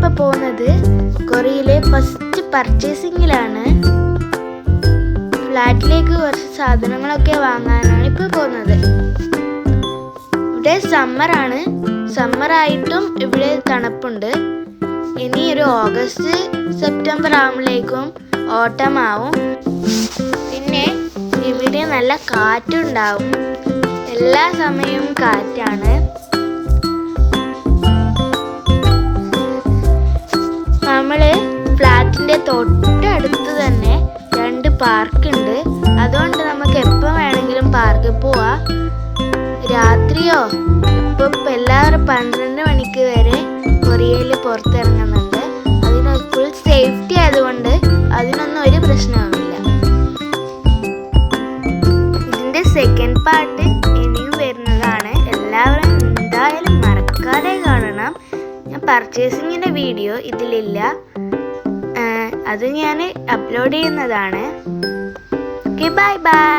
ഞാനിപ്പോൾ പോകുന്നത് കൊറിയയിലെ ഫസ്റ്റ് പർച്ചേസിങ്ങിലാണ്. ഫ്ലാറ്റിലേക്ക് കുറച്ച് സാധനങ്ങളൊക്കെ വാങ്ങാനാണ് ഇപ്പോൾ പോകുന്നത്. ഇവിടെ സമ്മറാണ്. സമ്മറായിട്ടും ഇവിടെ തണുപ്പുണ്ട്. ഇനി ഒരു ഓഗസ്റ്റ് സെപ്റ്റംബർ ആകുമ്പോഴേക്കും ഓട്ടം ആവും. പിന്നെ ഇവിടെ നല്ല കാറ്റുണ്ടാവും. എല്ലാ സമയവും കാറ്റാണ്. നമ്മൾ ഫ്ലാറ്റിൻ്റെ തൊട്ടടുത്ത് തന്നെ 2 പാർക്കുണ്ട്. അതുകൊണ്ട് നമുക്ക് എപ്പോൾ വേണമെങ്കിലും പാർക്കിൽ പോവാം. രാത്രിയോ ഇപ്പോൾ എല്ലാവരും 12 മണിക്ക് വരെ കൊറിയയിൽ പുറത്തിറങ്ങുന്നുണ്ട്. അതിന് ഫുൾ സേഫ്റ്റി ആയതുകൊണ്ട് അതിനൊന്നും ഒരു പ്രശ്നവുമില്ല. ഇതിൻ്റെ സെക്കൻഡ് പാർട്ട് ഇനിയും വരുന്നതാണ്. എല്ലാവരും എന്തായാലും മറക്കാതെ കാണണം. ഞാൻ പർച്ചേസിങ്ങിൻ്റെ വീഡിയോ ഇതിലില്ല. അത് ഞാൻ അപ്ലോഡ് ചെയ്യുന്നതാണ്. Okay, bye bye.